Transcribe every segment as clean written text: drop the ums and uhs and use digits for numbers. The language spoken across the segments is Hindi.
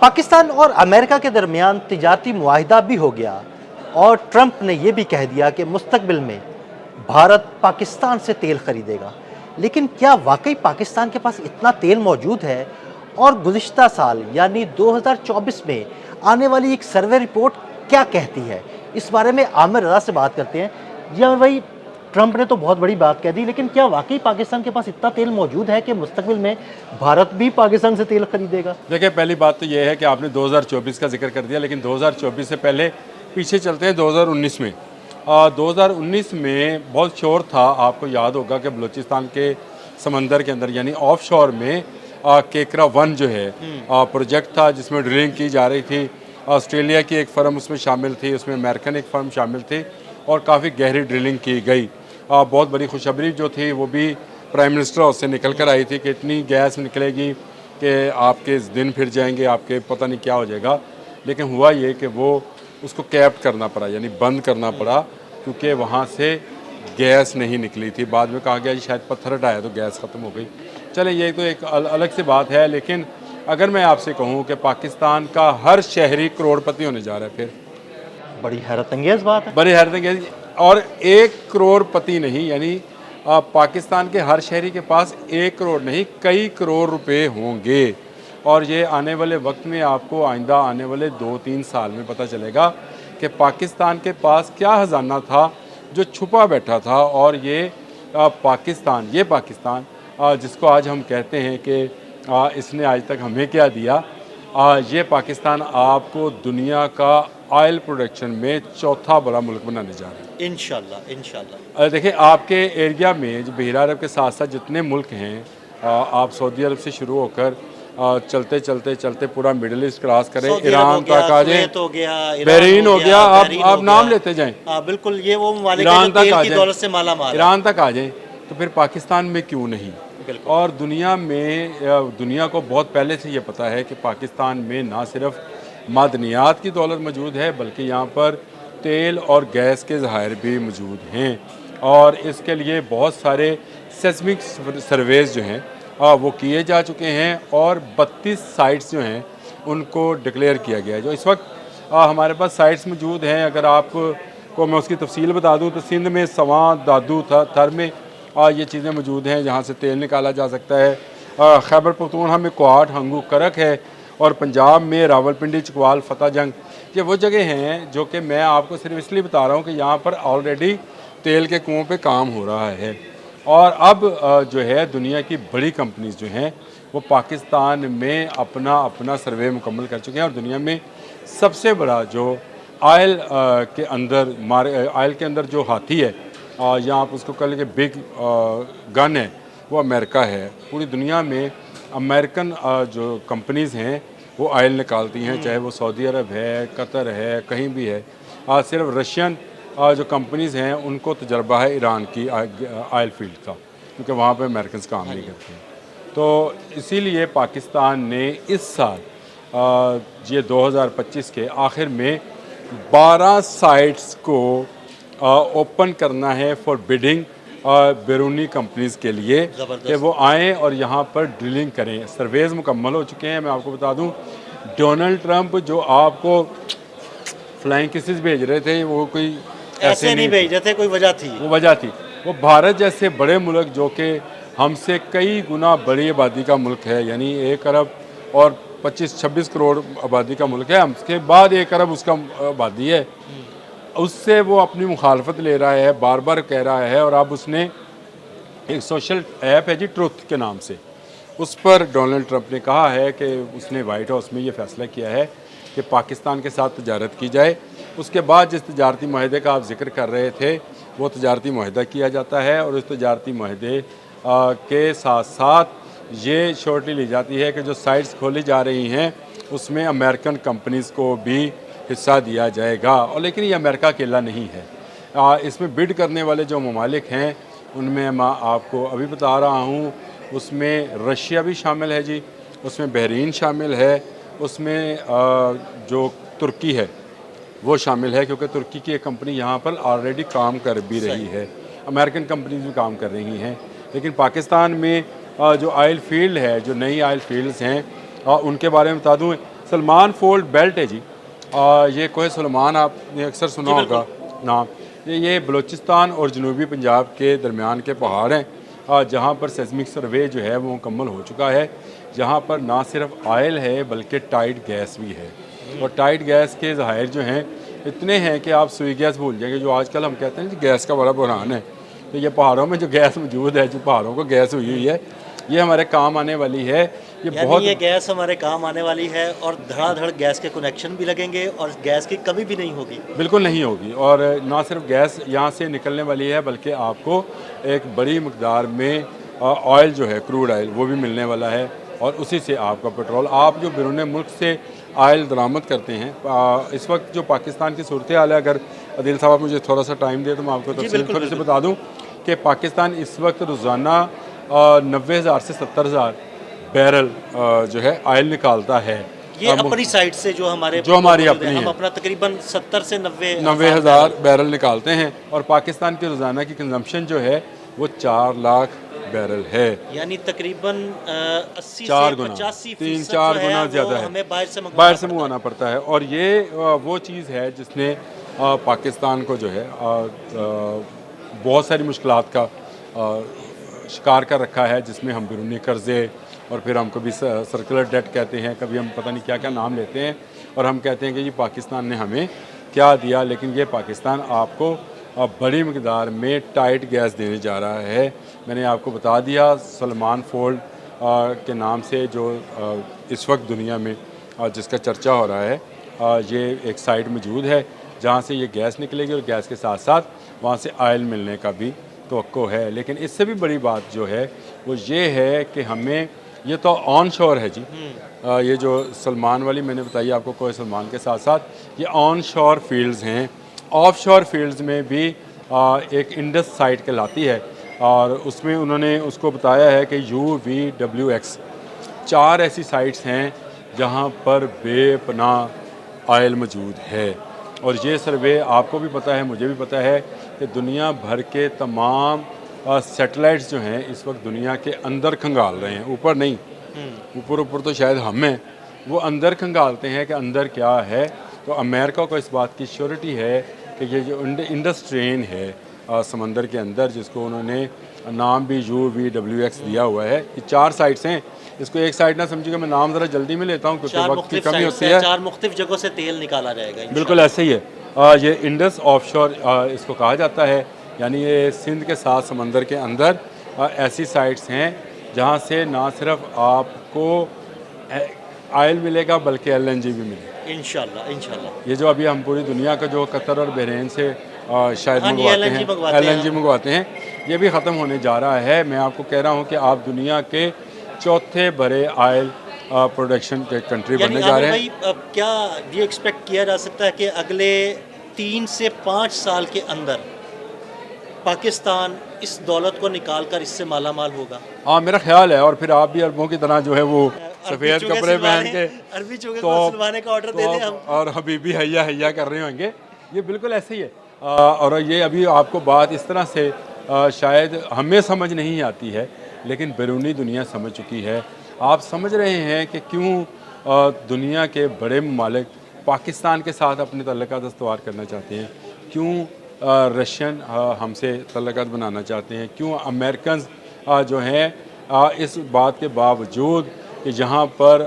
पाकिस्तान और अमेरिका के दरमियान तिजारती मुआहिदा भी हो गया और ट्रंप ने यह भी कह दिया कि मुस्तकबिल में भारत पाकिस्तान से तेल खरीदेगा। लेकिन क्या वाकई पाकिस्तान के पास इतना तेल मौजूद है? और गुज़िश्ता साल यानी 2024 में आने वाली एक सर्वे रिपोर्ट क्या कहती है? इस बारे में आमिर रज़ा से बात करते हैं। जी आमिर भाई, ट्रंप ने तो बहुत बड़ी बात कह दी, लेकिन क्या वाकई पाकिस्तान के पास इतना तेल मौजूद है कि मुस्तकबिल में भारत भी पाकिस्तान से तेल खरीदेगा? देखिए, पहली बात तो ये है कि आपने 2024 का जिक्र कर दिया, लेकिन 2024 से पहले पीछे चलते हैं 2019 में। 2019 में बहुत शोर था, आपको याद होगा कि बलूचिस्तान के समंदर के अंदर यानी ऑफशोर में केकरा 1 जो है प्रोजेक्ट था, जिसमें ड्रिलिंग की जा रही थी। ऑस्ट्रेलिया की एक फर्म उसमें शामिल थी, उसमें अमेरिकन एक फर्म शामिल थी और काफ़ी गहरी ड्रिलिंग की गई। बहुत बड़ी खुशखबरी जो थी वो भी प्राइम मिनिस्टर हाउस से निकल कर आई थी कि इतनी गैस निकलेगी कि आपके दिन फिर जाएंगे, आपके पता नहीं क्या हो जाएगा। लेकिन हुआ ये कि वो उसको कैप्ट करना पड़ा, यानी बंद करना पड़ा, क्योंकि वहाँ से गैस नहीं निकली थी। बाद में कहा गया जी शायद पत्थर हटाया तो गैस ख़त्म हो गई। चले, ये तो एक अलग सी बात है। लेकिन अगर मैं आपसे कहूँ कि पाकिस्तान का हर शहरी करोड़पति होने जा रहा है, फिर बड़ी हैरत अंगेज बात है। बड़ी हैरत अंगेज। और 1 करोड़पति नहीं, यानी पाकिस्तान के हर शहरी के पास 1 करोड़ नहीं, कई करोड़ रुपए होंगे। और ये आने वाले वक्त में आपको आइंदा आने वाले 2-3 साल में पता चलेगा कि पाकिस्तान के पास क्या खजाना था जो छुपा बैठा था। और ये पाकिस्तान जिसको आज हम कहते हैं कि इसने आज तक हमें क्या दिया, ये पाकिस्तान आपको दुनिया का ऑयल प्रोडक्शन में चौथा बड़ा मुल्क बनाने जा रहा है इंशाल्लाह इंशाल्लाह। देखिए, आपके एरिया में जो बहरा अरब के साथ साथ जितने मुल्क हैं, आप सौदी अरब से शुरू होकर चलते चलते चलते पूरा मिडिल ईस्ट क्रॉस करें, ईरान तक आ जाए, बहरीन हो गया, आप नाम लेते जाएं। बिल्कुल, ये वो ममालिक ईरान तक आ की दौलत से माला माल, ईरान तक आ जाए, तो फिर पाकिस्तान में क्यों नहीं? और दुनिया में दुनिया को बहुत पहले से ये पता है कि पाकिस्तान में ना सिर्फ मादनियात की दौलत मौजूद है, बल्कि यहाँ पर तेल और गैस के ज़खायर भी मौजूद हैं। और इसके लिए बहुत सारे सेस्मिक सर्वेज जो हैं वो किए जा चुके हैं और 32 साइट्स जो हैं उनको डिक्लेयर किया गया है। जो इस वक्त हमारे पास साइट्स मौजूद हैं, अगर आपको मैं उसकी तफसील बता दूँ तो सिंध में सवां, दादू, थर में ये चीज़ें मौजूद हैं जहाँ से तेल निकाला जा सकता है। खैबर पख्तूनख्वा में कोहाट, हंगू, करक है। और पंजाब में रावलपिंडी, चकवाल, फतेह जंग, ये वो जगह हैं जो कि मैं आपको सिर्फ इसलिए बता रहा हूँ कि यहाँ पर ऑलरेडी तेल के कुओं पे काम हो रहा है। और अब जो है दुनिया की बड़ी कंपनीज जो हैं वो पाकिस्तान में अपना सर्वे मुकम्मल कर चुके हैं। और दुनिया में सबसे बड़ा जो ऑयल के अंदर जो हाथी है, या आप उसको कह लें कि बिग गन है, वो अमेरिका है। पूरी दुनिया में अमेरिकन जो कंपनीज़ हैं वो ऑयल निकालती हैं, चाहे वो सऊदी अरब है, कतर है, कहीं भी है। सिर्फ रशियन जो कंपनीज़ हैं उनको तजर्बा है ईरान की ऑयल फील्ड का, क्योंकि वहाँ पे अमेरिकन काम नहीं करते हैं। तो इसीलिए पाकिस्तान ने इस साल ये 2025 के आखिर में 12 साइट्स को ओपन करना है फॉर बिडिंग बैरूनी कंपनीज़ के लिए कि वो आएँ और यहाँ पर ड्रिलिंग करें। सर्वेज़ मुकम्मल हो चुके हैं। मैं आपको बता दूँ, डोनाल्ड ट्रंप जो आपको फ्लाइंग किसेस भेज रहे थे, वो कोई ऐसे नहीं भेज रहे थे, कोई वजह थी। वो वजह थी, वो भारत जैसे बड़े मुल्क जो कि हमसे कई गुना बड़ी आबादी का मुल्क है, यानी 1 अरब और 25-26 करोड़ आबादी का मुल्क है, हमसे बाद 1 अरब उसका आबादी है, उससे वो अपनी मुखालफत ले रहा है, बार बार कह रहा है। और अब उसने एक सोशल ऐप है जी, ट्रुथ के नाम से, उस पर डोनाल्ड ट्रंप ने कहा है कि उसने वाइट हाउस में ये फैसला किया है कि पाकिस्तान के साथ तजारत की जाए। उसके बाद जिस तजारती माहदे का आप जिक्र कर रहे थे वो तजारती माहदा किया जाता है, और उस तजारती माहदे के साथ साथ ये श्योरिटी ली जाती है कि जो साइट्स खोली जा रही हैं उसमें अमेरिकन कंपनीज़ को भी हिस्सा दिया जाएगा। और लेकिन ये अमेरिका अकेला नहीं है, इसमें बिड करने वाले जो ममालिक हैं उनमें मैं आपको अभी बता रहा हूँ, उसमें रशिया भी शामिल है जी, उसमें बहरीन शामिल है, उसमें जो तुर्की है वो शामिल है, क्योंकि तुर्की की एक कंपनी यहाँ पर ऑलरेडी काम कर भी रही है, अमेरिकन कंपनीज भी काम कर रही हैं। लेकिन पाकिस्तान में जो ऑयल फील्ड है, जो नई ऑयल फील्ड्स हैं, उनके बारे में बता दूँ, सलमान फोल्ड बेल्ट है जी। ये कोहे सुलेमान आपने अक्सर सुना होगा नाम। ये बलूचिस्तान और जनूबी पंजाब के दरमियान के पहाड़ हैं, जहाँ पर सेस्मिक सर्वे जो है वो मुकम्मल हो चुका है। जहाँ पर ना सिर्फ ऑयल है बल्कि टाइट गैस भी है, और टाइट गैस के ज़ाहिर जो हैं इतने हैं कि आप सुई गैस भूल जाएंगे। जो आजकल हम कहते हैं कि गैस का बड़ा बुरहान है, तो ये पहाड़ों में जो गैस मौजूद है, जो पहाड़ों को गैस हुई हुई है, ये हमारे काम आने वाली है। ये बहुत ये गैस हमारे काम आने वाली है और धड़ाधड़ गैस के कनेक्शन भी लगेंगे और गैस की कमी भी नहीं होगी। बिल्कुल नहीं होगी, और ना सिर्फ गैस यहाँ से निकलने वाली है बल्कि आपको एक बड़ी मकदार में ऑयल जो है, क्रूड ऑयल, वो भी मिलने वाला है, और उसी से आपका पेट्रोल, आप जो बैरून मुल्क से ऑयल दरामद करते हैं। इस वक्त जो पाकिस्तान की सूरत हाल है, अगर आदिल साहब मुझे थोड़ा सा टाइम दे तो मैं आपको तफसील थोड़ी सी बता दूँ कि पाकिस्तान इस वक्त रोज़ाना 90,000 से 70,000 बैरल जो है ऑयल निकालता है। ये अपनी साइड से जो हमारी अपनी है, हम अपना तकरीबन 70 से 90,000 बैरल निकालते हैं, और पाकिस्तान की रोज़ाना की कंजम्पशन जो है वो 4 लाख बैरल है, यानी तकरीबन 80 4 से गुना, 85% 3-4 गुना ज़्यादा है, हमें बाहर से मंगवाना पड़ता है। और ये वो चीज़ है जिसने पाकिस्तान को जो है बहुत सारी मुश्किलात का शिकार कर रखा है, जिसमें हम बैरूनी कर्ज़े, और फिर हम कभी सर्कुलर डेट कहते हैं, कभी हम पता नहीं क्या क्या नाम लेते हैं, और हम कहते हैं कि जी पाकिस्तान ने हमें क्या दिया। लेकिन ये पाकिस्तान आपको बड़ी मकदार में टाइट गैस देने जा रहा है। मैंने आपको बता दिया सलमान फोल्ड के नाम से जो इस वक्त दुनिया में जिसका चर्चा हो रहा है, ये एक साइट मौजूद है जहाँ से ये गैस निकलेगी, और गैस के साथ साथ वहाँ से ऑयल मिलने का भी तवक्को है। लेकिन इससे भी बड़ी बात जो है वो ये है कि हमें, ये तो ऑन शोर है जी, ये जो सलमान वाली मैंने बताई आपको, कोई सलमान के साथ साथ ये ऑन शोर फील्ड्स हैं। ऑफ शोर फील्ड्स में भी एक इंडस साइट कहलाती है, और उसमें उन्होंने उसको बताया है कि UVWX 4 ऐसी साइट्स हैं जहाँ पर बेपनाह ऑयल मौजूद है। और ये सर्वे आपको भी पता है, मुझे भी पता है कि दुनिया भर के तमाम सैटेलाइट्स जो हैं इस वक्त दुनिया के अंदर खंगाल रहे हैं, ऊपर नहीं। ऊपर तो शायद हम हैं, वो अंदर खंगालते हैं कि अंदर क्या है। तो अमेरिका को इस बात की श्योरिटी है कि ये जो इंडस ट्रेन है समंदर के अंदर, जिसको उन्होंने नाम भी UVWX दिया हुआ है, ये 4 साइट्स हैं। इसको एक साइड ना समझिएगा, मैं नाम ज़रा जल्दी में लेता हूँ क्योंकि वक्त की कमी होती है। 4 मुख्तलिफ जगहों से तेल निकाला जाएगा, बिल्कुल ऐसे ही है। ये इंडस ऑफशोर इसको कहा जाता है, यानी ये सिंध के साथ समंदर के अंदर ऐसी साइट्स हैं जहाँ से ना सिर्फ आपको ऑयल मिलेगा बल्कि LNG भी मिलेगा इंशाल्लाह। ये जो अभी हम पूरी दुनिया का जो कतर और बहरीन से शायद LNG मंगवाते हैं, ये भी ख़त्म होने जा रहा है। मैं आपको कह रहा हूँ कि आप दुनिया के चौथे बड़े ऑयल प्रोडक्शन के कंट्री बनने जा रहे हैं। क्या ये एक्सपेक्ट किया जा सकता है कि अगले 3 से 5 साल के अंदर पाकिस्तान इस दौलत को निकाल कर इससे माला माल होगा? हाँ, मेरा ख्याल है। और फिर आप भी अरबों की तरह जो है वो सफ़ेद कपड़े पहन के अरबी चूगे को सिलवाने का ऑर्डर दे दें हम, और हबीबी हैया हैया कर रहे होंगे। ये बिल्कुल ऐसे ही है। और ये अभी आपको बात इस तरह से शायद हमें समझ नहीं आती है, लेकिन बैरूनी दुनिया समझ चुकी है। आप समझ रहे हैं कि क्यों दुनिया के बड़े ममालिक पाकिस्तान के साथ अपने तल्लुकात इस्तवार करना चाहते हैं, क्यों रशियन हमसे तल्लुकात बनाना चाहते हैं, क्यों अमेरिकन जो हैं इस बात के बावजूद कि जहाँ पर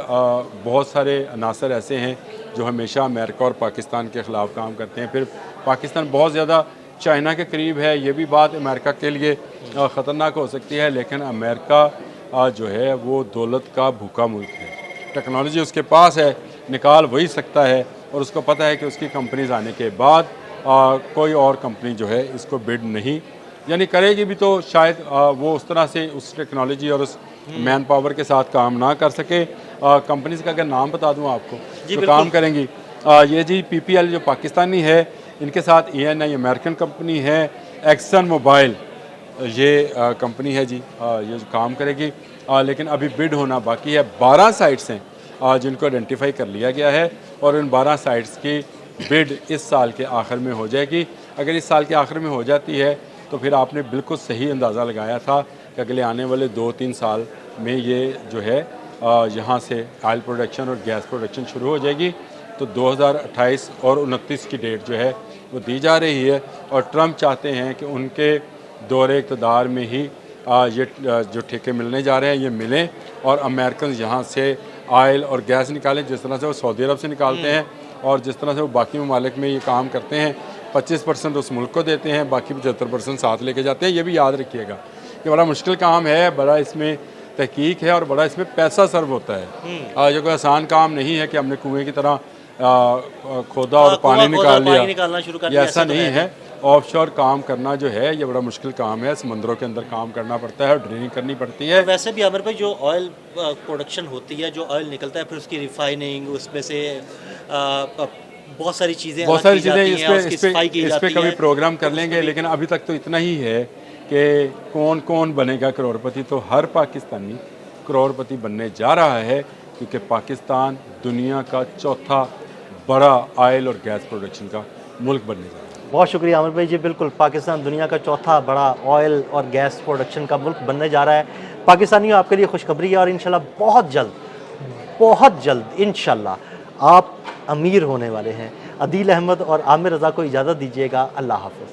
बहुत सारे अनासर ऐसे हैं जो हमेशा अमेरिका और पाकिस्तान के ख़िलाफ़ काम करते हैं। फिर पाकिस्तान बहुत ज़्यादा चाइना के करीब है, ये भी बात अमेरिका के लिए ख़तरनाक हो सकती है। लेकिन अमेरिका जो है वो दौलत का भूखा मुल्क है, टेक्नोलॉजी उसके पास है, निकाल वही सकता है, और उसको पता है कि उसकी कंपनीज आने के बाद कोई और कंपनी जो है इसको बिड नहीं, यानी करेगी भी तो शायद वो उस तरह से उस टेक्नोलॉजी और उस मैन पावर के साथ काम ना कर सके। कंपनीज का अगर नाम बता दूं आपको जो काम करेंगी, ये जी PPL जो पाकिस्तानी है, इनके साथ ENI अमेरिकन कंपनी है, एक्सन मोबाइल ये कंपनी है जी, ये जो काम करेगी। लेकिन अभी बिड होना बाकी है। 12 साइट्स हैं जिनको आइडेंटिफाई कर लिया गया है, और इन 12 साइट्स की बिड इस साल के आखिर में हो जाएगी। अगर इस साल के आखिर में हो जाती है तो फिर आपने बिल्कुल सही अंदाज़ा लगाया था कि अगले आने वाले 2-3 साल में ये जो है यहाँ से ऑयल प्रोडक्शन और गैस प्रोडक्शन शुरू हो जाएगी। तो 2028 और 29 की डेट जो है वो दी जा रही है और ट्रंप चाहते हैं कि उनके दौरे इक़्तिदार में ही ये जो ठेके मिलने जा रहे हैं ये मिलें और अमेरिकन यहाँ से ऑयल और गैस निकालें, जिस तरह से वो सऊदी अरब से निकालते हैं और जिस तरह से वो बाकी ममालिक में ये काम करते हैं। 25% उस मुल्क को देते हैं, बाकी 75% साथ लेके जाते हैं। ये भी याद रखिएगा कि बड़ा मुश्किल काम है, बड़ा इसमें तहकीक है और बड़ा इसमें पैसा सर्व होता है। ये कोई आसान काम नहीं है कि हमने कुएँ की तरह खोदा और पानी निकाल लिया, ये ऐसा नहीं है। ऑफशोर काम करना जो है ये बड़ा मुश्किल काम है, समंदरों के अंदर काम करना पड़ता है और ड्रिलिंग करनी पड़ती है। वैसे भी आमिर भाई जो ऑयल प्रोडक्शन होती है, जो ऑयल निकलता है, फिर उसकी रिफाइनिंग, उसमें से बहुत सारी चीज़ें इस पे कभी प्रोग्राम कर लेंगे, लेकिन अभी तक तो इतना ही है कि कौन कौन बनेगा करोड़पति। तो हर पाकिस्तानी करोड़पति बनने जा रहा है क्योंकि पाकिस्तान दुनिया का चौथा बड़ा ऑयल और गैस प्रोडक्शन का मुल्क बनने जा रहा है। बहुत शुक्रिया आमिर भाई जी। बिल्कुल, पाकिस्तान दुनिया का चौथा बड़ा ऑयल और गैस प्रोडक्शन का मुल्क बनने जा रहा है। पाकिस्तानियों, आपके लिए खुशखबरी है और इंशाल्लाह बहुत जल्द इंशाल्लाह आप अमीर होने वाले हैं। अदील अहमद और आमिर रज़ा को इजाज़त दीजिएगा। अल्लाह हाफ़िज़।